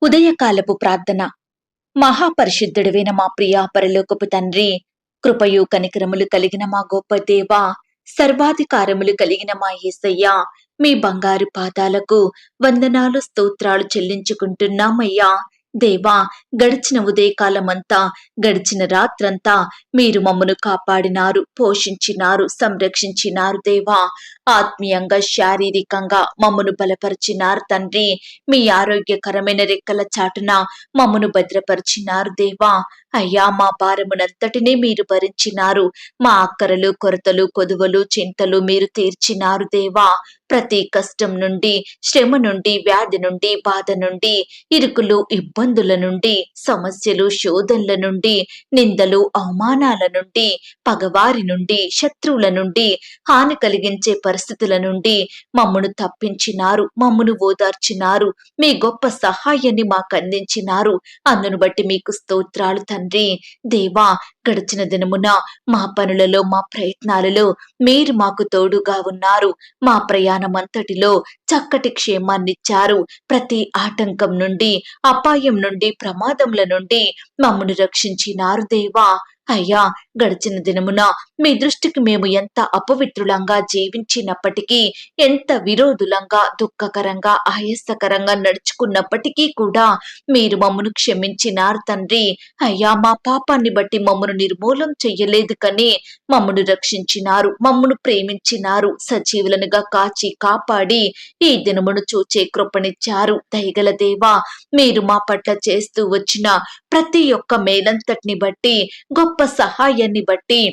ఉదయకాలపు ప్రార్థన. మహాపరిశుద్ధుడవైన మా ప్రియా పరలోకపు తండ్రి, కృపయు కనికరములు కలిగిన మా గొప్ప దేవా, సర్వాధికారములు కలిగిన మా యేసయ్యా, మీ బంగారు పాదాలకు వందనాలు స్తోత్రాలు చెల్లించుకుంటున్నామయ్యా. దేవా, గడిచిన ఉదయకాలమంతా, గడిచిన రాత్రంతా మీరు మమ్మను కాపాడినారు, పోషించినారు, సంరక్షించినారు దేవా. ఆత్మీయంగా శారీరకంగా మమ్మను బలపరిచినారు తండ్రి. మీ ఆరోగ్యకరమైన రెక్కల చాటున మమ్మను భద్రపరిచినారు దేవా. అయ్యా, మా భారమునంతటినీ మీరు భరించినారు. మా అక్కరలు, కొరతలు, కొదువలు, చింతలు మీరు తీర్చినారు దేవా. ప్రతి కష్టం నుండి, శ్రమ నుండి, వ్యాధి నుండి, బాధ నుండి, ఇరుకులు, ఇబ్బందుల నుండి, సమస్యలు, శోధనల నుండి, నిందలు, అవమానాల నుండి, పగవారి నుండి, శత్రువుల నుండి, హాని కలిగించే పరిస్థితుల నుండి మమ్మను తప్పించినారు, మమ్మను ఓదార్చినారు. మీ గొప్ప సహాయాన్ని మాకు అందించినారు. అందును బట్టి మీకు స్తోత్రాలు తండ్రి. దేవా, గడిచిన దినమున మా పనులలో, మా ప్రయత్నాలలో మీరు మాకు తోడుగా ఉన్నారు. మా ప్రయాణమంతటిలో చక్కటి క్షేమాన్నిచ్చారు. ప్రతి ఆటంకం నుండి, అపాయం నుండి, ప్రమాదముల నుండి మమ్మను రక్షించినారు దేవా. అయ్యా, గడిచిన దినమున మీ దృష్టికి మేము ఎంత అపవిత్రులంగా జీవించినప్పటికీ, ఎంత విరోధులంగా, దుఃఖకరంగా, ఆయాసకరంగా నడుచుకున్నప్పటికీ కూడా మీరు మమ్మను క్షమించినారు తండ్రి. అయ్యా, మా పాపాన్ని బట్టి మమ్మను నిర్మూలం చెయ్యలేదు కానీ మమ్మను రక్షించినారు, మమ్మను ప్రేమించినారు, సజీవులనుగా కాచి కాపాడి ఈ దినమును చూచే కృపనిచ్చారు. దయగల దేవా, మీరు మా పట్ల చేస్తూ వచ్చిన ప్రతి ఒక్క మేలంతటిని బట్టి, గొప్ప సహాయాన్ని బట్టి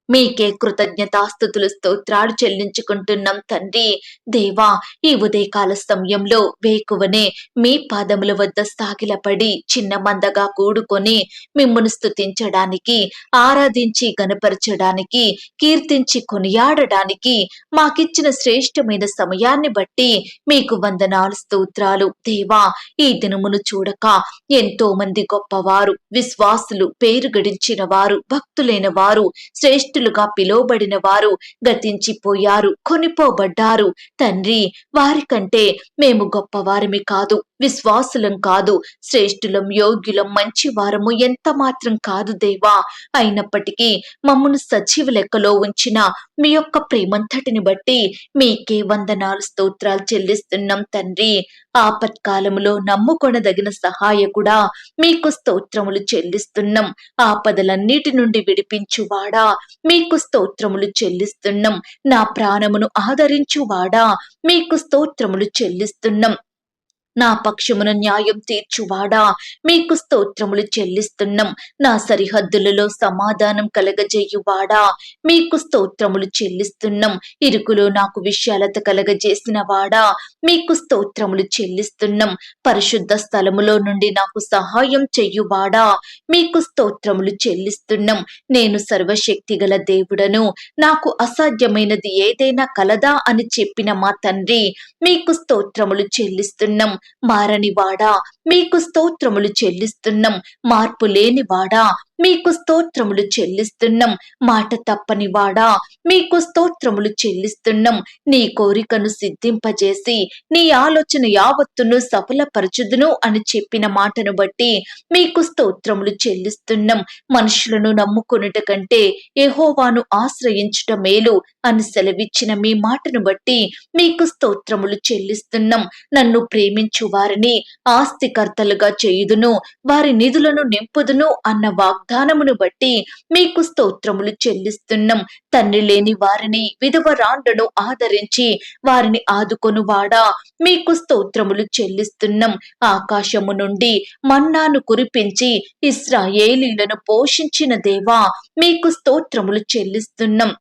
మీకే కృతజ్ఞతాస్తుతులు స్తోత్రాలు చెల్లించుకుంటున్నాం తండ్రి. దేవా, ఈ ఉదయకాల సమయంలో వేకువనే మీ పాదముల వద్ద సాగిలపడి చిన్న మందగా కూడుకొని మిమ్మును స్తుతించడానికి, ఆరాధించి గణపరచడానికి, కీర్తించి కొనియాడడానికి మాకిచ్చిన శ్రేష్టమైన సమయాన్ని బట్టి మీకు వందనాలు స్తోత్రాలు. దేవా, ఈ దినమును చూడక ఎంతో మంది గొప్పవారు, విశ్వాసులు, పేరు గడించిన వారు, భక్తులైన వారు, శ్రేష్ఠులుగా పిలువబడిన వారు గతించిపోయారు, కొనిపోబడ్డారు తండ్రి. వారికంటే మేము గొప్పవారమి కాదు, విశ్వాసులం కాదు, శ్రేష్ఠులం, యోగ్యులం, మంచి వారము ఎంత మాత్రం కాదు దేవా. అయినప్పటికీ మమ్మను సజీవ లెక్కలో ఉంచిన మీ యొక్క ప్రేమంతటిని బట్టి మీకే వందనాలు స్తోత్రాలు చెల్లిస్తున్నాం తండ్రి. ఆపత్కాలములో నమ్ముకొనదగిన సహాయకుడా, మీకు స్తోత్రములు చెల్లిస్తున్నాం. ఆపదలన్నిటి నుండి విడిపించువాడా, మీకు స్తోత్రములు చెల్లిస్తున్నాం. నా ప్రాణమును ఆదరించువాడా, మీకు స్తోత్రములు చెల్లిస్తున్నాం. నా పక్షమున న్యాయం తీర్చువాడా, మీకు స్తోత్రములు చెల్లిస్తున్నాం. నా సరిహద్దులలో సమాధానం కలగజేయువాడా, మీకు స్తోత్రములు చెల్లిస్తున్నాం. ఇరుకులో నాకు విశాలత కలగజేసిన వాడా, మీకు స్తోత్రములు చెల్లిస్తున్నాం. పరిశుద్ధ స్థలములో నుండి నాకు సహాయం చెయ్యువాడా, మీకు స్తోత్రములు చెల్లిస్తున్నాం. నేను సర్వశక్తి గల దేవుడను, నాకు అసాధ్యమైనది ఏదైనా కలదా అని చెప్పిన మా తండ్రి, మీకు స్తోత్రములు చెల్లిస్తున్నాం. మారని వాడా, మీకు స్తోత్రములు చెల్లిస్తున్నాం. మార్పు లేని వాడా, మీకు స్తోత్రములు చెల్లిస్తున్నాం. మాట తప్పని వాడా, మీకు స్తోత్రములు చెల్లిస్తున్నాం. నీ కోరికను సిద్ధింపజేసి నీ ఆలోచన యావత్తును సఫలపరచుదును అని చెప్పిన మాటను బట్టి మీకు స్తోత్రములు చెల్లిస్తున్నాం. మనుషులను నమ్ముకొనుట కంటే యెహోవాను ఆశ్రయించుట మేలు అని సెలవిచ్చిన మీ మాటను బట్టి మీకు స్తోత్రములు చెల్లిస్తున్నాం. నన్ను ప్రేమించు వారిని ఆస్తికర్తలుగా చేయుదును, వారి నిధులను నింపుదును అన్న వాగ్దానమును బట్టి మీకు స్తోత్రములు చెల్లిస్తున్నాం. తండ్రి లేని వారిని, విధవరాండ్లను ఆదరించి వారిని ఆదుకొనువాడా, మీకు స్తోత్రములు చెల్లిస్తున్నాం. ఆకాశము నుండి మన్నాను కురిపించి ఇశ్రాయేలీయులను పోషించిన దేవా, మీకు స్తోత్రములు చెల్లిస్తున్నాం.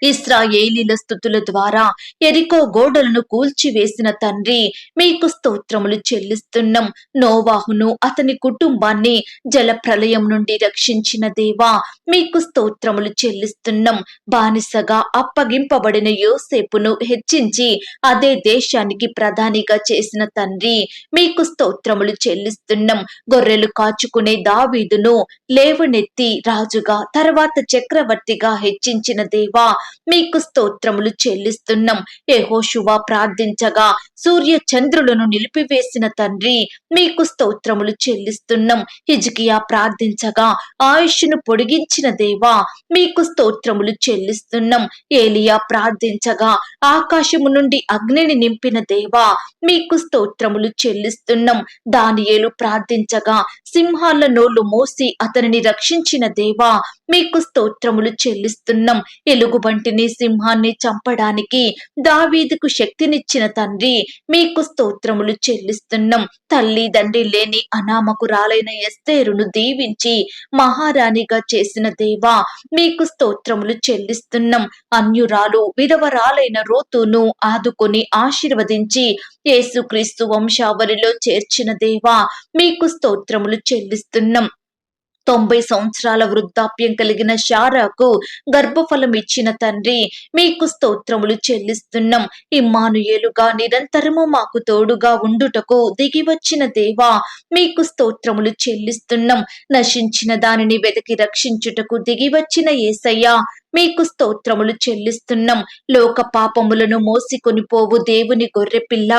ఇశ్రాయేలీల స్తుతుల ద్వారా యెరికో గోడలను కూల్చివేసిన తండ్రి, మీకు స్తోత్రములు చెల్లిస్తున్నాం. నోవాహును అతని కుటుంబాన్ని జల ప్రళయం నుండి రక్షించిన దేవా, మీకు స్తోత్రములు చెల్లిస్తున్నాం. బానిసగా అప్పగింపబడిన యోసేపును హెచ్చించి అదే దేశానికి ప్రధానిగా చేసిన తండ్రి, మీకు స్తోత్రములు చెల్లిస్తున్నాం. గొర్రెలు కాచుకునే దావీదును లేవనెత్తి రాజుగా, తర్వాత చక్రవర్తిగా హెచ్చించిన దేవా, మీకు స్తోత్రములు చెల్లిస్తున్నాం. యెహోషువ ప్రార్థించగా సూర్య చంద్రులను నిలిపివేసిన తండ్రి, మీకు స్తోత్రములు చెల్లిస్తున్నాం. హిజ్కియా ప్రార్థించగా ఆయుష్ను పొడిగించిన దేవా, మీకు స్తోత్రములు చెల్లిస్తున్నాం. ఏలియా ప్రార్థించగా ఆకాశము నుండి అగ్నిని నింపిన దేవా, మీకు స్తోత్రములు చెల్లిస్తున్నాం. దానియేలు ప్రార్థించగా సింహాల నోళ్లు మోసి అతనిని రక్షించిన దేవా, మీకు స్తోత్రములు చెల్లిస్తున్నాం. ఎలుగుబంటిని సింహాన్ని చంపడానికి దావీదుకు శక్తినిచ్చిన తండ్రి, మీకు స్తోత్రములు చెల్లిస్తున్నాం. తల్లి తండ్రి లేని అనామకురాలైన ఎస్తేరును దీవించి మహారాణిగా చేసిన దేవా, మీకు స్తోత్రములు చెల్లిస్తున్నాం. అన్యురాలు విధవరాలైన రూతును ఆదుకొని ఆశీర్వదించి యేసుక్రీస్తు వంశావళిలో చేర్చిన దేవా, మీకు స్తోత్రములు చెల్లిస్తున్నాం. 90 సంవత్సరాల వృద్ధాప్యం కలిగిన శారాకు గర్భఫలం ఇచ్చిన తండ్రి, మీకు స్తోత్రములు చెల్లిస్తున్నాం. ఇమ్మానుయేలుగా నిరంతరము మాకు తోడుగా ఉండుటకు దిగివచ్చిన దేవా, మీకు స్తోత్రములు చెల్లిస్తున్నాం. నశించిన దానిని వెతికి రక్షించుటకు దిగివచ్చిన యేసయ్యా, మీకు స్తోత్రములు చెల్లిస్తున్నాం. లోక పాపములను మోసికొని పోవు దేవుని గొర్రెపిల్ల,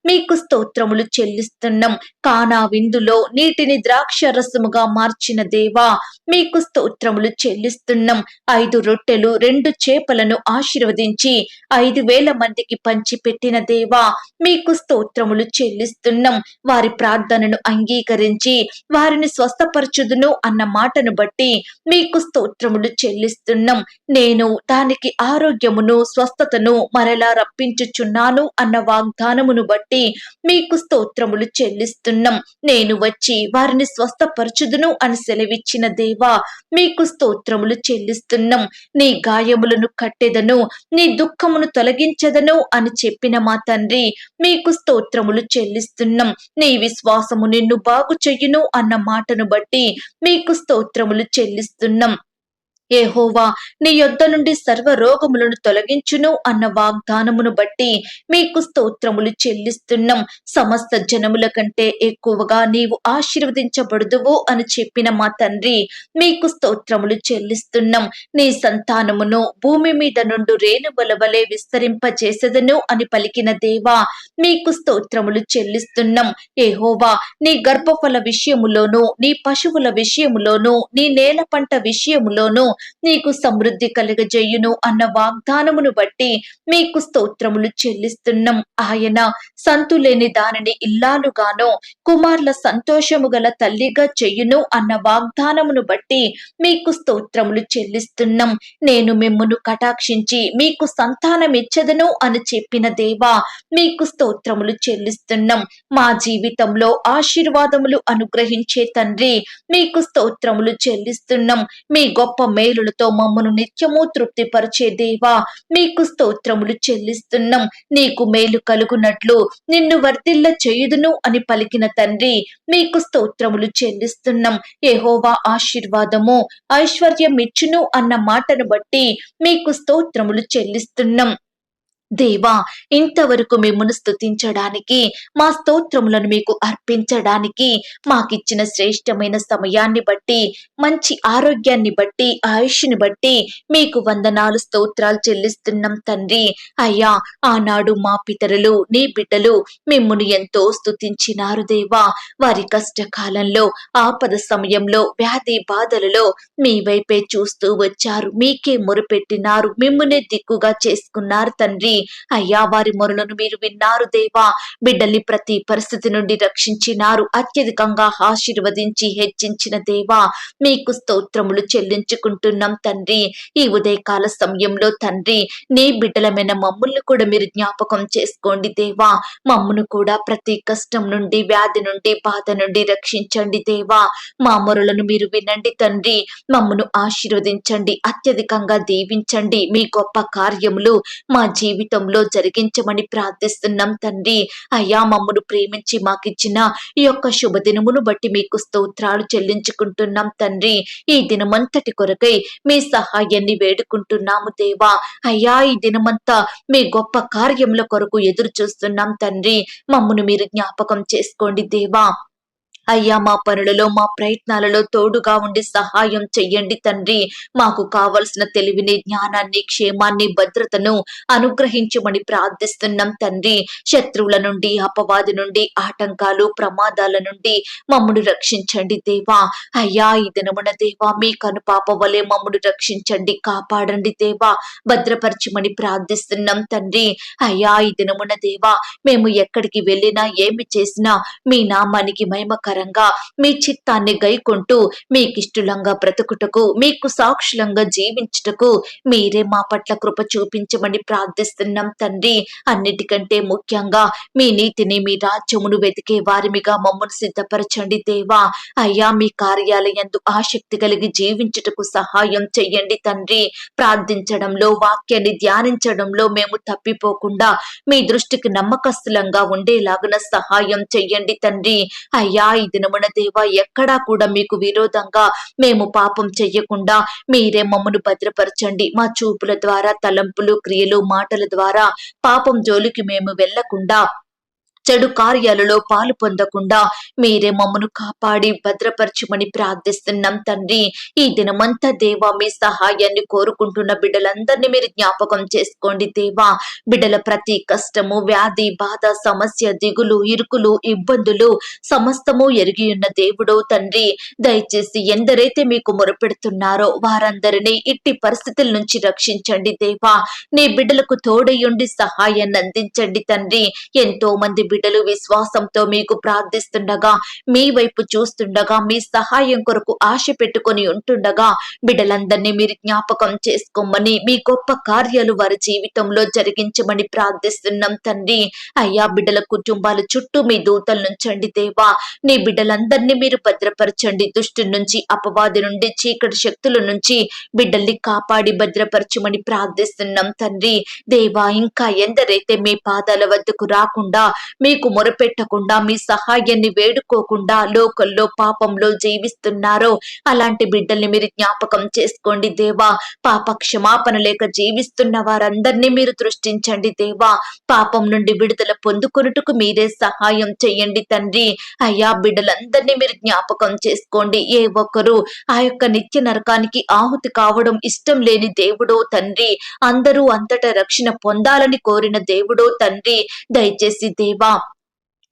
మీకు స్తోత్రములు చెల్లిస్తున్నాం. కానా విందులో నీటిని ద్రాక్షరసముగా మార్చిన దేవా, మీకు స్తోత్రములు చెల్లిస్తున్నాం. 5 రొట్టెలు 2 చేపలను ఆశీర్వదించి 5,000 మందికి పంచిపెట్టిన దేవా, మీకు స్తోత్రములు చెల్లిస్తున్నాం. వారి ప్రార్థనను అంగీకరించి వారిని స్వస్థపరచుదును అన్న మాటను బట్టి మీకు స్తోత్రములు చెల్లిస్తున్నాం. నేను దానికి ఆరోగ్యమును స్వస్థతను మరలా రప్పించుచున్నాను అన్న వాగ్దానమును బట్టి మీకు స్తోత్రములు చెల్లిస్తున్నాం. నేను వచ్చి వారిని స్వస్థపరచుదును అని సెలవిచ్చిన దేవా, మీకు స్తోత్రములు చెల్లిస్తున్నాం. నీ గాయములను కట్టెదను, నీ దుఃఖమును తొలగించెదను అని చెప్పిన మా తండ్రి, మీకు స్తోత్రములు చెల్లిస్తున్నాం. నీ విశ్వాసము నిన్ను బాగు చెయ్యును అన్న మాటను బట్టి మీకు స్తోత్రములు చెల్లిస్తున్నాం. యెహోవా నీ యొద్ద నుండి సర్వ రోగములను తొలగించును అన్న వాగ్దానమును బట్టి మీకు స్తోత్రములు చెల్లిస్తున్నాం. సమస్త జనముల కంటే ఎక్కువగా నీవు ఆశీర్వదించబడుదువు అని చెప్పిన మా తండ్రి, మీకు స్తోత్రములు చెల్లిస్తున్నాం. నీ సంతానమును భూమి మీద నుండి రేణువుల వలె విస్తరింపచేసెదను అని పలికిన దేవా, మీకు స్తోత్రములు చెల్లిస్తున్నాం. యెహోవా నీ గర్భఫల విషయములోను, నీ పశువుల విషయములోను, నీ నేల పంట విషయములోను నీకు సమృద్ధి కలుగజేయును అన్న వాగ్దానమును బట్టి మీకు స్తోత్రములు చెల్లిస్తున్నాం. ఆయన సంతులేని దానిని ఇల్లాలుగానో, కుమార్ల సంతోషము గల తల్లిగా చెయ్యును అన్న వాగ్దానమును బట్టి మీకు స్తోత్రములు చెల్లిస్తున్నాం. నేను మిమ్మును కటాక్షించి మీకు సంతానమిచ్చదను అని చెప్పిన దేవా, మీకు స్తోత్రములు చెల్లిస్తున్నాం. మా జీవితంలో ఆశీర్వాదములు అనుగ్రహించే తండ్రి, మీకు స్తోత్రములు చెల్లిస్తున్నాం. మీ గొప్ప మేలులతో మమ్మను నిత్యము తృప్తిపరిచే దేవా, మీకు స్తోత్రములు చెల్లిస్తున్నాం. నీకు మేలు కలుగునట్లు నిన్ను వర్ధిల్ల చేయుదును అని పలికిన తండ్రి, మీకు స్తోత్రములు చెల్లిస్తున్నాం. యెహోవా ఆశీర్వాదము ఐశ్వర్యం ఇచ్చును అన్న మాటను బట్టి మీకు స్తోత్రములు చెల్లిస్తున్నాం. దేవా, ఇంతవరకు మిమ్మును స్తుతించడానికి, మా స్తోత్రములను మీకు అర్పించడానికి మాకిచ్చిన శ్రేష్టమైన సమయాన్ని బట్టి, మంచి ఆరోగ్యాన్ని బట్టి, ఆయుష్ని బట్టి మీకు వందనాలు, స్తోత్రాలు చెల్లిస్తున్నాం తండ్రి. అయ్యా, ఆనాడు మా పితరులు, నీ బిడ్డలు మిమ్మును ఎంతో స్తుతించినారు దేవా. వారి కష్టకాలంలో, ఆపద సమయంలో, వ్యాధి బాధలలో మీ వైపే చూస్తూ వచ్చారు. మీకే మొరుపెట్టినారు, మిమ్మునే దిక్కుగా చేసుకున్నారు తండ్రి. అయ్యా, వారి మొరలను మీరు విన్నారు దేవా. బిడ్డల్ని ప్రతి పరిస్థితి నుండి రక్షించినారు, అత్యధికంగా ఆశీర్వదించి హెచ్చించిన దేవా, మీకు స్తోత్రములు చెల్లించుకుంటున్నాం తండ్రి. ఈ ఉదయకాల సమయంలో తండ్రి, నీ బిడ్డలమైన మమ్ములను కూడా మీరు జ్ఞాపకం చేసుకోండి దేవా. మమ్మును కూడా ప్రతి కష్టం నుండి, వ్యాధి నుండి, బాధ నుండి రక్షించండి దేవా. మా మొరలను మీరు వినండి తండ్రి. మమ్మును ఆశీర్వదించండి, అత్యధికంగా దీవించండి. మీ గొప్ప కార్యములు మా జీవితంలో జరిగించమని ప్రార్థిస్తున్నాం తండ్రి. అయ్యా, మమ్మును ప్రేమించి మాకిచ్చిన ఈ యొక్క శుభదినమును బట్టి మీకు స్తోత్రాలు చెల్లించుకుంటున్నాం తండ్రి. ఈ దినమంతటి కొరకై మీ సహాయాన్ని వేడుకుంటున్నాము దేవా. అయ్యా, ఈ దినమంతా మీ గొప్ప కార్యముల కొరకు ఎదురు చూస్తున్నాం తండ్రి. మమ్మును మీరు జ్ఞాపకం చేసుకోండి దేవా. అయ్యా, మా పనులలో మా ప్రయత్నాలలో తోడుగా ఉండి సహాయం చెయ్యండి తండ్రి. మాకు కావలసిన తెలివిని, జ్ఞానాన్ని, క్షేమాన్ని, భద్రతను అనుగ్రహించమని ప్రార్థిస్తున్నాం తండ్రి. శత్రువుల నుండి, అపవాది నుండి, ఆటంకాలు, ప్రమాదాల నుండి మమ్మను రక్షించండి దేవా. అయ్యా, ఈ దినమున దేవా మీ కనుపాప వలె మమ్మను రక్షించండి, కాపాడండి దేవా. భద్రపరచమని ప్రార్థిస్తున్నాం తండ్రి. అయ్యా, ఈ దినమున దేవా మేము ఎక్కడికి వెళ్ళినా ఏమి చేసినా మీ నామానికి మహిమకరంగా మీ చిత్తాన్ని గైకొంటూ మీకిష్టలంగా బ్రతుకుటకు, మీకు సాక్షులంగా జీవించుటకు మీరే మా పట్ల కృప చూపించమని ప్రార్థిస్తున్నాం తండ్రి. అన్నిటికంటే ముఖ్యంగా మీ నీతిని, మీ రాజ్యమును వెతికే వారిమిగా మమ్మల్ని సిద్ధపరచండి దేవా. అయ్యా, మీ కార్యాలయందు ఆసక్తి కలిగి జీవించుటకు సహాయం చెయ్యండి తండ్రి. ప్రార్థించడంలో, వాక్యాన్ని ధ్యానించడంలో మేము తప్పిపోకుండా మీ దృష్టికి నమ్మకస్తులంగా ఉండేలాగున సహాయం చెయ్యండి తండ్రి. అయ్యా, ఈ దినమున దేవా ఎక్కడా కూడా మీకు విరోధంగా మేము పాపం చెయ్యకుండా మీరే మమ్మను భద్రపరచండి. మా చూపుల ద్వారా, తలంపులు, క్రియలు, మాటల ద్వారా పాపం జోలికి మేము వెళ్లకుండా, చెడు కార్యాలలో పాలు పొందకుండా మీరే మమ్మను కాపాడి భద్రపరచమని ప్రార్థిస్తున్నాం తండ్రి. ఈ దినమంతా దేవా మీ సహాయాన్ని కోరుకుంటున్న బిడ్డలందరినీ మీరు జ్ఞాపకం చేసుకోండి దేవా. బిడ్డల ప్రతి కష్టము, వ్యాధి, బాధ, సమస్య, దిగులు, ఇరుకులు, ఇబ్బందులు సమస్తము ఎరిగి ఉన్న దేవుడో తండ్రి. దయచేసి ఎందరైతే మీకు మొరపెడుతున్నారో వారందరినీ ఇట్టి పరిస్థితుల నుంచి రక్షించండి దేవా. నీ బిడ్డలకు తోడయుండి సహాయాన్ని అందించండి తండ్రి. ఎంతో మంది బిడ్డలు విశ్వాసంతో మీకు ప్రార్థిస్తుండగా, మీ వైపు చూస్తుండగా, మీ సహాయం కొరకు ఆశ పెట్టుకొని ఉంటుండగా బిడ్డలందరినీ మీరు జ్ఞాపకం చేసుకోమని, మీ గొప్ప కార్యాలు వారి జీవితంలో జరిగించమని ప్రార్థిస్తున్నాం తండ్రి. అయ్యా, బిడ్డల కుటుంబాల చుట్టూ మీ దూతలు నుంచండి దేవా. నీ బిడ్డలందరినీ మీరు భద్రపరచండి. దుష్టు నుంచి, అపవాది నుండి, చీకటి శక్తుల నుంచి బిడ్డల్ని కాపాడి భద్రపరచమని ప్రార్థిస్తున్నాం తండ్రి. దేవా, ఇంకా ఎందరైతే మీ పాదాల వద్దకు రాకుండా, మీకు మొరపెట్టకుండా, మీ సహాయాన్ని వేడుకోకుండా లోకల్లో పాపంలో జీవిస్తున్నారో అలాంటి బిడ్డల్ని మీరు జ్ఞాపకం చేసుకోండి దేవా. పాప క్షమాపణ లేక జీవిస్తున్న వారందరినీ మీరు దృష్టించండి దేవా. పాపం నుండి విడుదల పొందుకొనుటకు మీరే సహాయం చెయ్యండి తండ్రి. అయ్యా, బిడ్డలందరినీ మీరు జ్ఞాపకం చేసుకోండి. ఏ ఒక్కరు ఆ యొక్క నిత్య నరకానికి ఆహుతి కావడం ఇష్టం లేని దేవుడో తండ్రి. అందరూ అంతటా రక్షణ పొందాలని కోరిన దేవుడో తండ్రి. దయచేసి దేవా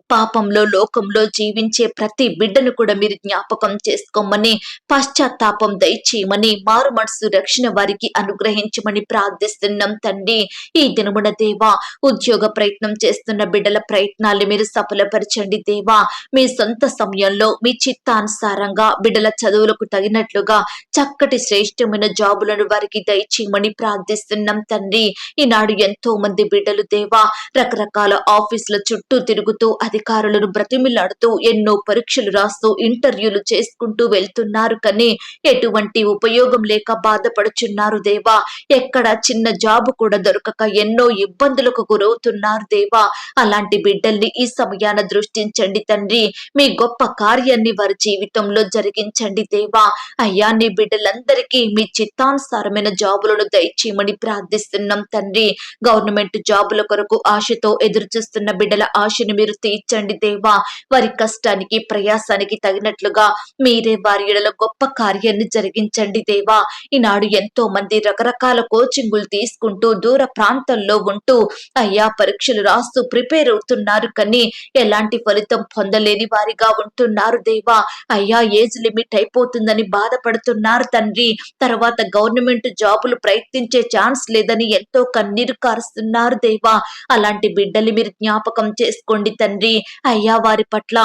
పాపంలో, లోకంలో జీవించే ప్రతి బిడ్డను కూడా మీరు జ్ఞాపకం చేసుకోమని, పశ్చాత్తాపం దయచేయమని, మారు మనసు రక్షణ వారికి అనుగ్రహించమని ప్రార్థిస్తున్నాం తండ్రి. ఈ దినమున దేవా ఉద్యోగ ప్రయత్నం చేస్తున్న బిడ్డల ప్రయత్నాలు మీరు సఫలపరచండి దేవా. మీ సొంత సమయంలో మీ చిత్తానుసారంగా బిడ్డల చదువులకు తగినట్లుగా చక్కటి శ్రేష్టమైన జాబులను వారికి దయచేయమని ప్రార్థిస్తున్నాం తండ్రి. ఈనాడు ఎంతో మంది బిడ్డలు దేవా రకరకాల ఆఫీసుల చుట్టూ తిరుగుతూ అధికారులను బ్రతిమిలాడుతూ ఎన్నో పరీక్షలు రాస్తూ ఇంటర్వ్యూలు చేసుకుంటూ వెళ్తున్నారు, కానీ ఎటువంటి ఉపయోగం లేక బాధపడుచున్నారు దేవా. ఎక్కడ చిన్న జాబు కూడా దొరకక ఎన్నో ఇబ్బందులకు గురవుతున్నారు దేవా. అలాంటి బిడ్డల్ని ఈ సమయాన దృష్టించండి తండ్రి. మీ గొప్ప కార్యాన్ని వారి జీవితంలో జరిగించండి దేవా. అయ్యా, నీ బిడ్డలందరికీ మీ చిత్తానుసారమైన జాబులను దయచేయమని ప్రార్థిస్తున్నాం తండ్రి. గవర్నమెంట్ జాబుల కొరకు ఆశతో ఎదురు చూస్తున్న బిడ్డల ఆశను మీరు తీర్చండి దేవా. వారి కష్టానికి, ప్రయాసానికి తగినట్లుగా మీరే వారి ఎడల గొప్ప కార్యాన్ని జరిగించండి దేవా. ఈనాడు ఎంతో మంది రకరకాల కోచింగులు తీసుకుంటూ దూర ప్రాంతంలో ఉంటూ అయ్యా పరీక్షలు రాస్తూ ప్రిపేర్ అవుతున్నారు, కానీ ఎలాంటి ఫలితం పొందలేని వారిగా ఉంటున్నారు దేవా. అయ్యా, ఏజ్ లిమిట్ అయిపోతుందని బాధపడుతున్నారు తండ్రి. తర్వాత గవర్నమెంట్ జాబులు ప్రయత్నించే ఛాన్స్ లేదని ఎంతో కన్నీరు కారుస్తున్నారు దేవా. అలాంటి బిడ్డల్ని మీరు జ్ఞాపకం చేసుకోండి తండ్రి. అయ్యా, వారి పట్ల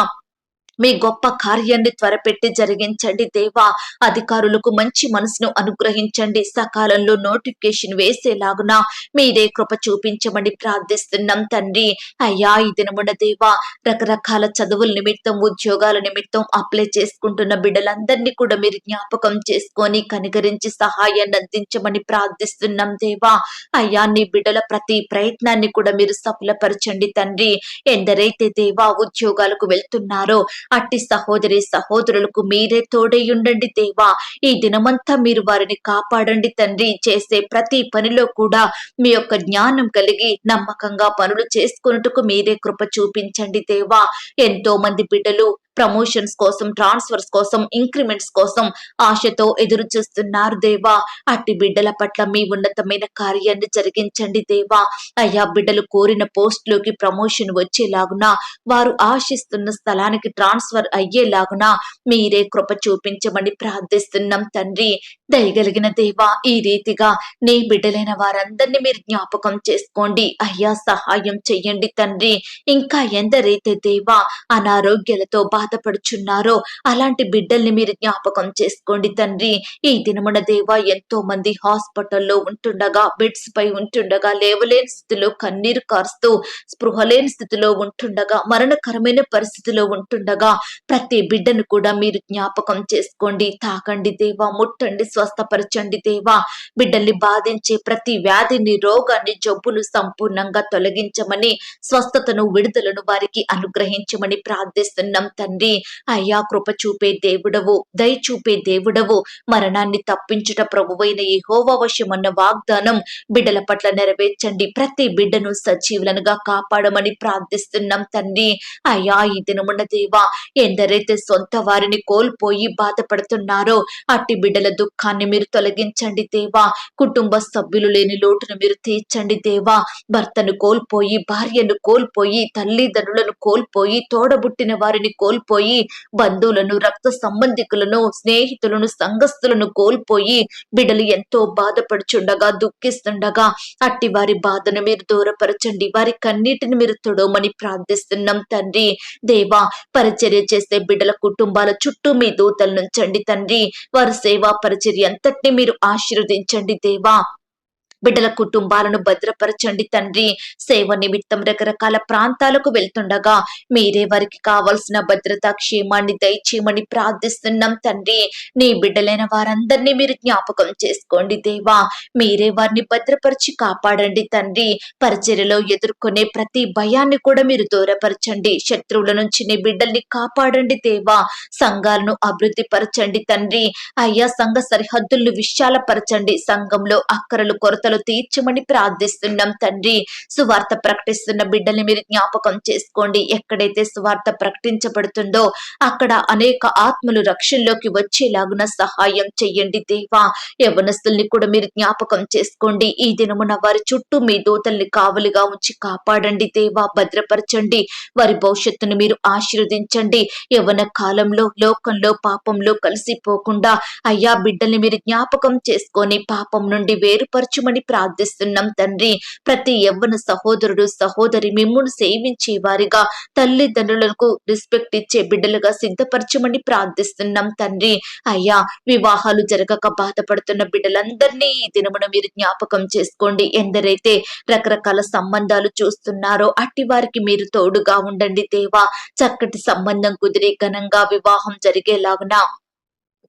మీ గొప్ప కార్యాన్ని త్వరపెట్టి జరిగించండి దేవా. అధికారులకు మంచి మనసును అనుగ్రహించండి. సకాలంలో నోటిఫికేషన్ వేసేలాగున మీరే కృప చూపించమని ప్రార్థిస్తున్నాం తండ్రి. అయ్యా, ఈ దినమున దేవా రకరకాల చదువుల నిమిత్తం, ఉద్యోగాల నిమిత్తం అప్లై చేసుకుంటున్న బిడ్డలందరినీ కూడా మీరు జ్ఞాపకం చేసుకొని కనికరించి సహాయాన్ని అందించమని ప్రార్థిస్తున్నాం దేవా. అయ్యా, నీ బిడ్డల ప్రతి ప్రయత్నాన్ని కూడా మీరు సఫలపరచండి తండ్రి. ఎందరైతే దేవా ఉద్యోగాలకు వెళ్తున్నారో అట్టి సహోదరి సహోదరులకు మీరే తోడైయుండండి దేవా. ఈ దినమంతా మీరు వారిని కాపాడండి తండ్రి. చేసే ప్రతి పనిలో కూడా మీ యొక్క జ్ఞానం కలిగి నమ్మకంగా పనులు చేసుకున్నట్టుకు మీరే కృప చూపించండి దేవా. ఎంతో మంది బిడ్డలు ప్రమోషన్స్ కోసం, ట్రాన్స్ఫర్స్ కోసం, ఇంక్రిమెంట్స్ కోసం ఆశతో ఎదురు చూస్తున్నారు దేవా. అట్టి బిడ్డల పట్ల మీ ఉన్నతమైన కార్యాన్ని జరిగించండి దేవా. అయ్యా, బిడ్డలు కోరిన పోస్టులోకి ప్రమోషన్ వచ్చేలాగున, వారు ఆశిస్తున్న స్థలానికి ట్రాన్స్ఫర్ అయ్యేలాగున మీరే కృప చూపించమని ప్రార్థిస్తున్నాం తండ్రి. దయగలిగిన దేవా, ఈ రీతిగా నీ బిడ్డలైన వారందరినీ మీరు జ్ఞాపకం చేసుకోండి అయ్యా. సహాయం చెయ్యండి తండ్రి. ఇంకా ఎందరైతే దేవా అనారోగ్యాలతో బాధపడుచున్నారో అలాంటి బిడ్డల్ని మీరు జ్ఞాపకం చేసుకోండి తండ్రి. ఈ దినమున దేవా ఎంతో మంది హాస్పిటల్లో ఉంటుండగా, బెడ్స్ పై ఉంటుండగా, లేవలేని స్థితిలో కన్నీరు కారుస్తూ, స్పృహ లేని స్థితిలో ఉంటుండగా, మరణకరమైన పరిస్థితిలో ఉంటుండగా ప్రతి బిడ్డను కూడా మీరు జ్ఞాపకం చేసుకోండి. తాకండి దేవా, ముట్టండి, స్వస్థపరచండి దేవా. బిడ్డల్ని బాధించే ప్రతి వ్యాధిని, రోగాన్ని, జబ్బులు సంపూర్ణంగా తొలగించమని, స్వస్థతను, విడుదలను వారికి అనుగ్రహించమని ప్రార్థిస్తున్నాం తండ్రి. అయ్యా, కృప చూపే దేవుడవు, దయ చూపే దేవుడవు, మరణాన్ని తప్పించుట ప్రభువైన యెహోవా వశమన్న వాగ్దానం బిడ్డల పట్ల నెరవేర్చండి. ప్రతి బిడ్డను సజీవులనుగా కాపాడమని ప్రార్థిస్తున్నాం తండ్రి. అయ్యా, ఈ దినమున్న దేవా ఎందరైతే సొంత వారిని కోల్పోయి బాధపడుతున్నారో అట్టి బిడ్డల దుఃఖాన్ని మీరు తొలగించండి దేవా. కుటుంబ సభ్యులు లేని లోటును మీరు తీర్చండి దేవా. భర్తను కోల్పోయి, భార్యను కోల్పోయి, తల్లిదండ్రులను కోల్పోయి, తోడబుట్టిన వారిని కోల్పోయి, బంధువులను, రక్త సంబంధికులను, స్నేహితులను, సంఘస్థులను కోల్పోయి బిడ్డలు ఎంతో బాధపడుచుండగా, దుఃఖిస్తుండగా అట్టి వారి బాధను మీరు దూరపరచండి. వారి కన్నీటిని మీరు తొడవమని ప్రార్థిస్తున్నాం తండ్రి. దేవా, పరిచర్య చేసే బిడ్డల కుటుంబాల చుట్టూ మీ దూతలు నుంచండి తండ్రి. వారి సేవా పరిచర్య అంతటిని మీరు ఆశీర్వదించండి దేవా. బిడ్డల కుటుంబాలను భద్రపరచండి తండ్రి. సేవ నిమిత్తం రకరకాల ప్రాంతాలకు వెళ్తుండగా మీరే వారికి కావలసిన భద్రతా క్షేమాన్ని దయచేయమని ప్రార్థిస్తున్నాం తండ్రి. నీ బిడ్డలైన వారందరినీ మీరు జ్ఞాపకం చేసుకోండి దేవా. మీరే వారిని భద్రపరిచి కాపాడండి తండ్రి. పరిచర్యలో ఎదుర్కొనే ప్రతి భయాన్ని కూడా మీరు దూరపరచండి. శత్రువుల నుంచి నీ బిడ్డల్ని కాపాడండి దేవా. సంఘాలను అభివృద్ధి పరచండి తండ్రి. అయ్యా, సంఘ సరిహద్దులను విశాలపరచండి. సంఘంలో అక్కరలు, కొరతలు తీర్చమని ప్రార్థిస్తున్నాం తండ్రి. సువార్త ప్రకటిస్తున్న బిడ్డల్ని మీరు జ్ఞాపకం చేసుకోండి. ఎక్కడైతే సువార్త ప్రకటించబడుతుందో అక్కడ అనేక ఆత్మలు రక్షణలోకి వచ్చేలాగున సహాయం చెయ్యండి దేవా. యవనస్తుల్ని కూడా మీరు జ్ఞాపకం చేసుకోండి. ఈ దినమున వారి చుట్టూ మీ దూతల్ని కావలిగా ఉంచి కాపాడండి దేవా. భద్రపరచండి. వారి భవిష్యత్తును మీరు ఆశీర్వదించండి. యవన కాలంలో లోకంలో పాపంలో కలిసిపోకుండా అయ్యా బిడ్డల్ని మీరు జ్ఞాపకం చేసుకొని పాపం నుండి వేరుపరచుమని ప్రార్థిస్తున్నాం తండ్రి. ప్రతి యవ్వన సహోదరుడు, సహోదరి మిమ్మును సేవించే వారిగా, తల్లిదండ్రులకు రెస్పెక్ట్ ఇచ్చే బిడ్డలుగా సిద్ధపరచమని ప్రార్థిస్తున్నాం తండ్రి. అయ్యా, వివాహాలు జరగక బాధపడుతున్న బిడ్డలందరినీ ఈ దినమున మీరు జ్ఞాపకం చేసుకోండి. ఎందరైతే రకరకాల సంబంధాలు చూస్తున్నారో అట్టి వారికి మీరు తోడుగా ఉండండి దేవా. చక్కటి సంబంధం కుదిరి ఘనంగా వివాహం జరిగేలాగున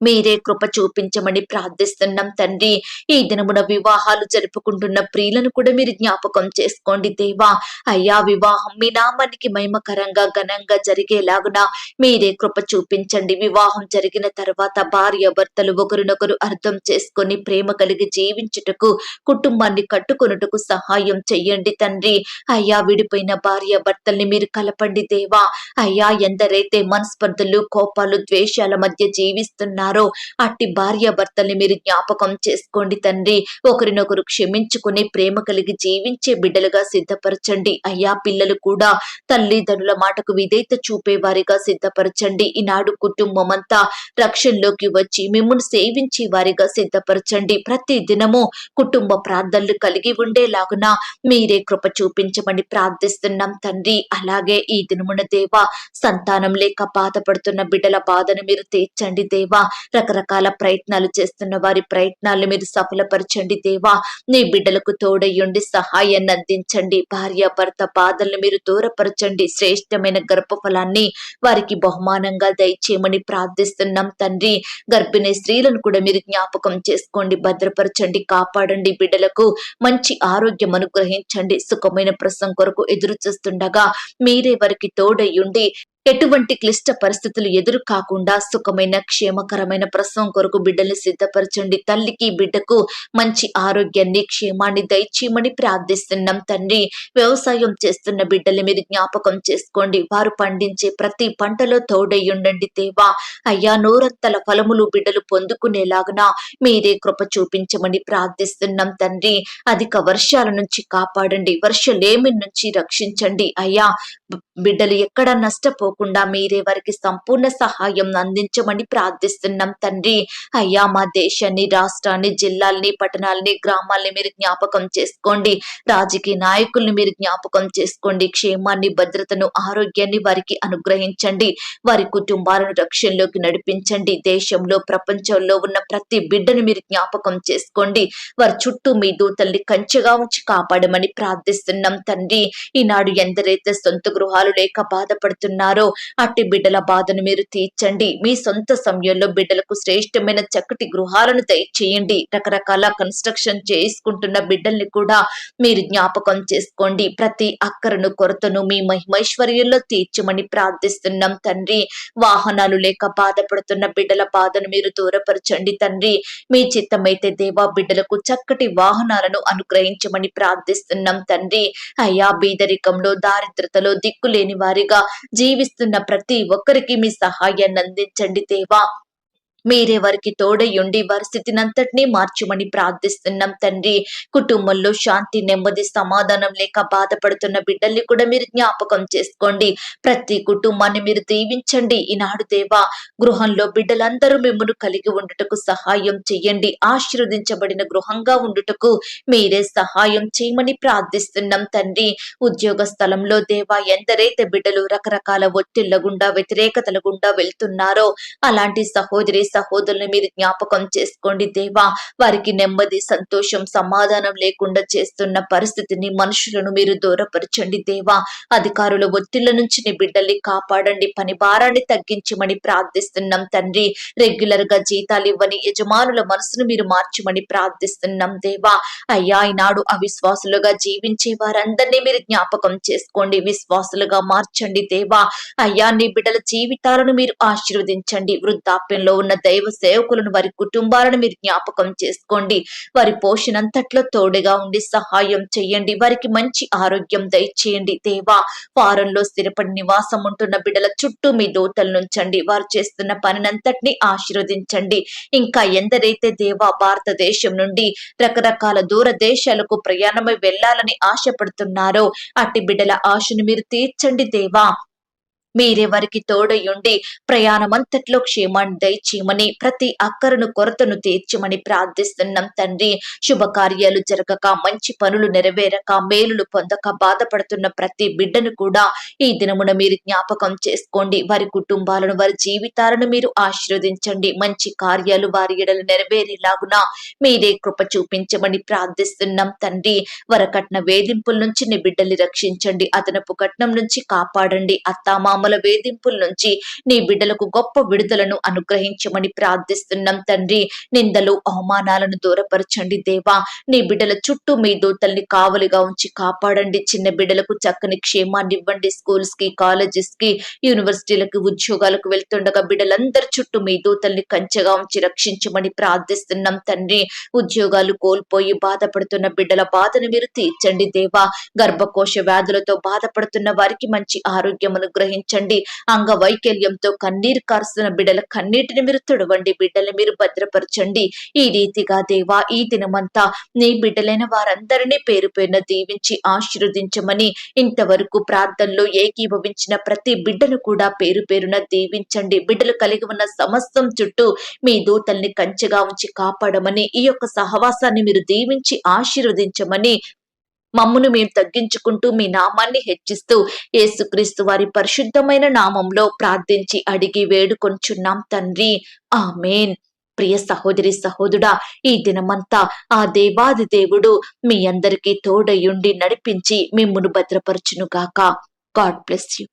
మీరే కృప చూపించమని ప్రార్థిస్తున్నాం తండ్రి. ఈ దినమున వివాహాలు జరుపుకుంటున్న ప్రియులను కూడా మీరు జ్ఞాపకం చేసుకోండి దేవా. అయ్యా, వివాహం మీ నామానికి మహిమకరంగా ఘనంగా జరిగేలాగున మీరే కృప చూపించండి. వివాహం జరిగిన తర్వాత భార్య భర్తలు ఒకరినొకరు అర్థం చేసుకొని ప్రేమ కలిగి జీవించుటకు, కుటుంబాన్ని కట్టుకొనుటకు సహాయం చెయ్యండి తండ్రి. అయ్యా, విడిపోయిన భార్య భర్తల్ని మీరు కలపండి దేవా. అయ్యా, ఎందరైతే మనస్పర్ధలు, కోపాలు, ద్వేషాల మధ్య జీవిస్తున్నారు అట్టి భార్య భర్తల్ని మీరు జ్ఞాపకం చేసుకోండి తండ్రి. ఒకరినొకరు క్షమించుకుని ప్రేమ కలిగి జీవించే బిడ్డలుగా సిద్ధపరచండి. అయ్యా, పిల్లలు కూడా తల్లిదండ్రుల మాటకు విధేయత చూపే వారిగా సిద్ధపరచండి. ఈనాడు కుటుంబం అంతా రక్షణలోకి వచ్చి మిమ్మును సేవించే వారిగా సిద్ధపరచండి. ప్రతి దినము కుటుంబ ప్రార్థనలు కలిగి ఉండేలాగున మీరే కృప చూపించమని ప్రార్థిస్తున్నాం తండ్రి. అలాగే ఈ దినమున దేవా, సంతానం లేక బాధపడుతున్న బిడ్డల బాధను మీరు తీర్చండి దేవా. రకరకాల ప్రయత్నాలు చేస్తున్న వారి ప్రయత్నాలను మీరు సఫలపరచండి దేవా. నీ బిడ్డలకు తోడయ్యుండి సహాయాన్ని అందించండి. భార్య భర్త బాధలను మీరు దూరపరచండి. శ్రేష్టమైన గర్భఫలాన్ని వారికి బహుమానంగా దయచేయమని ప్రార్థిస్తున్నాం తండ్రి. గర్భిణీ స్త్రీలను కూడా మీరు జ్ఞాపకం చేసుకోండి, భద్రపరచండి, కాపాడండి. బిడ్డలకు మంచి ఆరోగ్యం అనుగ్రహించండి. సుఖమైన ప్రసవం కొరకు ఎదురు చూస్తుండగా మీరే వారికి తోడయ్యుండి ఎటువంటి క్లిష్ట పరిస్థితులు ఎదురు కాకుండా సుఖమైన క్షేమకరమైన ప్రసవం కొరకు బిడ్డల్ని సిద్ధపరచండి. తల్లికి బిడ్డకు మంచి ఆరోగ్యాన్ని క్షేమాన్ని దయచేయమని ప్రార్థిస్తున్నాం తండ్రి. వ్యవసాయం చేస్తున్న బిడ్డల్ని మీరు జ్ఞాపకం చేసుకోండి. వారు పండించే ప్రతి పంటలో తోడై ఉండండి దేవా. అయ్యా, నూరంతల ఫలములు బిడ్డలు పొందుకునేలాగున మీరే కృప చూపించమని ప్రార్థిస్తున్నాం తండ్రి. అధిక వర్షాల నుంచి కాపాడండి, వర్షలేమి నుంచి రక్షించండి అయ్యా. బిడ్డలు ఎక్కడ నష్టపోకుండా మీరే వారికి సంపూర్ణ సహాయం అందించమని ప్రార్థిస్తున్నాం తండ్రి. అయ్యా, మా దేశాన్ని, రాష్ట్రాన్ని, జిల్లాల్ని, పట్టణాలని, గ్రామాల్ని మీరు జ్ఞాపకం చేసుకోండి. రాజకీయ నాయకుల్ని మీరు జ్ఞాపకం చేసుకోండి. క్షేమాన్ని, భద్రతను, ఆరోగ్యాన్ని వారికి అనుగ్రహించండి. వారి కుటుంబాలను రక్షణలోకి నడిపించండి. దేశంలో, ప్రపంచంలో ఉన్న ప్రతి బిడ్డను మీరు జ్ఞాపకం చేసుకోండి. వారి చుట్టూ మీ దూతల్ని కంచెగా ఉంచి కాపాడమని ప్రార్థిస్తున్నాం తండ్రి. ఈనాడు ఎందరైతే సొంత గృహాలు లేక బాధపడుతున్నారో అట్టి బిడ్డల బాధను మీరు తీర్చండి. మీ సొంత సమయంలో బిడ్డలకు శ్రేష్టమైన చక్కటి గృహాలను దయచేయండి. రకరకాల కన్స్ట్రక్షన్ చేసుకుంటున్న బిడ్డల్ని కూడా మీరు జ్ఞాపకం చేసుకోండి. ప్రతి అక్కరను, కొరతను మీ మహిమైశ్వర్యంలో తీర్చమని ప్రార్థిస్తున్నాం తండ్రి. వాహనాలు లేక బాధపడుతున్న బిడ్డల బాధను మీరు దూరపరచండి తండ్రి. మీ చిత్తమైతే దేవా, బిడ్డలకు చక్కటి వాహనాలను అనుగ్రహించమని ప్రార్థిస్తున్నాం తండ్రి. అయ్యా, బీదరికంలో, దారిద్రతలో దిక్కులేని వారిగా జీవిస్తున్న ప్రతి ఒక్కరికి మీ సహాయాన్ని అందించండి దేవా. మీరే వారికి తోడయుండి వారి స్థితినంతటినీ మార్చమని ప్రార్థిస్తున్నాం తండ్రి. కుటుంబంలో శాంతి, నెమ్మది, సమాధానం లేక బాధపడుతున్న బిడ్డల్ని కూడా మీరు జ్ఞాపకం చేసుకోండి. ప్రతి కుటుంబాన్ని మీరు దీవించండి. ఈనాడు దేవా, గృహంలో బిడ్డలందరూ మిమ్మల్ని కలిగి ఉండుటకు సహాయం చెయ్యండి. ఆశీర్వదించబడిన గృహంగా ఉండుటకు మీరే సహాయం చేయమని ప్రార్థిస్తున్నాం తండ్రి. ఉద్యోగ స్థలంలో దేవా, ఎందరైతే బిడ్డలు రకరకాల ఒత్తిళ్ల గుండా, వ్యతిరేకతల గుండా వెళ్తున్నారో అలాంటి సహోదరుని మీరు జ్ఞాపకం చేసుకోండి దేవా. వారికి నెమ్మది, సంతోషం, సమాధానం లేకుండా చేస్తున్న పరిస్థితిని, మనుషులను మీరు దూరపరచండి దేవా. అధికారుల ఒత్తిళ్ల నుంచి నీ బిడ్డల్ని కాపాడండి. పని భారాన్ని తగ్గించమని ప్రార్థిస్తున్నాం తండ్రి. రెగ్యులర్ గా జీతాలు ఇవ్వని యజమానుల మనసును మీరు మార్చమని ప్రార్థిస్తున్నాం దేవా. అయ్యా, ఈనాడు అవిశ్వాసులుగా జీవించే వారందరినీ మీరు జ్ఞాపకం చేసుకోండి. విశ్వాసులుగా మార్చండి దేవా. అయ్యా, నీ బిడ్డల జీవితాలను మీరు ఆశీర్వదించండి. వృద్ధాప్యంలో ఉన్న దైవ సేవకులను, వారి కుటుంబాలను మీరు జ్ఞాపకం చేసుకోండి. వారి పోషణంతట్లో తోడుగా ఉండి సహాయం చేయండి. వారికి మంచి ఆరోగ్యం దయచేయండి దేవా. ఫారంలో స్థిరపడి నివాసం ఉంటున్న బిడ్డల చుట్టూ మీ దూతలు నుంచండి. వారు చేస్తున్న పనినంతటిని ఆశీర్వదించండి. ఇంకా ఎందరైతే దేవా భారతదేశం నుండి రకరకాల దూర దేశాలకు ప్రయాణమై వెళ్లాలని ఆశపడుతున్నారో అట్టి బిడ్డల ఆశను మీరు తీర్చండి దేవా. మీరే వారికి తోడయుండి ప్రయాణమంతట్లో క్షేమాన్ని దయచేయమని, ప్రతి అక్కరను, కొరతను తీర్చమని ప్రార్థిస్తున్నాం తండ్రి. శుభకార్యాలు జరగక, మంచి పనులు నెరవేరక, మేలులు పొందక బాధపడుతున్న ప్రతి బిడ్డను కూడా ఈ దినమున మీరు జ్ఞాపకం చేసుకోండి. వారి కుటుంబాలను, వారి జీవితాలను మీరు ఆశీర్వదించండి. మంచి కార్యాలు వారి ఎడలు నెరవేరేలాగున మీరే కృప చూపించమని ప్రార్థిస్తున్నాం తండ్రి. వరకట్న వేధింపుల నుంచి నీ బిడ్డల్ని రక్షించండి. అదనపు కట్నం నుంచి కాపాడండి. అత్తామామ వేధింపుల నుంచి నీ బిడ్డలకు గొప్ప విడుదలను అనుగ్రహించమని ప్రార్థిస్తున్నాం తండ్రి. నిందలు, అవమానాలను దూరపరచండి దేవా. నీ బిడ్డల చుట్టూ మీ దూతల్ని కావలిగా ఉంచి కాపాడండి. చిన్న బిడ్డలకు చక్కని క్షేమాన్ని ఇవ్వండి. స్కూల్స్ కి, కాలేజెస్ కి, యూనివర్సిటీలకు, ఉద్యోగాలకు వెళ్తుండగా బిడ్డలందరి చుట్టూ మీ దూతల్ని కంచెగా ఉంచి రక్షించమని ప్రార్థిస్తున్నాం తండ్రి. ఉద్యోగాలు కోల్పోయి బాధపడుతున్న బిడ్డల బాధను మీరు తీర్చండి దేవా. గర్భకోశ వ్యాధులతో బాధపడుతున్న వారికి మంచి ఆరోగ్యం అనుగ్రహించండి. అంగవైకల్యంతో కన్నీరు కారుస్తున్న బిడ్డల కన్నీటిని మీరు తుడవండి. బిడ్డల్ని మీరు భద్రపరచండి. ఈ రీతిగా దేవా, ఈ దినమంతా నీ బిడ్డలైన వారందరినీ పేరు పేరున దీవించి ఆశీర్వదించమని, ఇంతవరకు ప్రార్థనలో ఏకీభవించిన ప్రతి బిడ్డను కూడా పేరు పేరున దీవించండి. బిడ్డలు కలిగి ఉన్న సమస్తం చుట్టూ మీ దూతల్ని కంచెగా ఉంచి కాపాడమని, ఈ యొక్క సహవాసాన్ని మీరు దీవించి ఆశీర్వదించమని, మమ్మును మేము తగ్గించుకుంటూ మీ నామాన్ని హెచ్చిస్తూ యేసుక్రీస్తు వారి పరిశుద్ధమైన నామంలో ప్రార్థించి అడిగి వేడుకొంచున్నాం తండ్రి. ఆమేన్. ప్రియ సహోదరి, సహోదరుడా, ఈ దినమంతా ఆ దేవాది దేవుడు మీ అందరికీ తోడయుండి నడిపించి మిమ్మును భద్రపరచునుగాక. God bless you.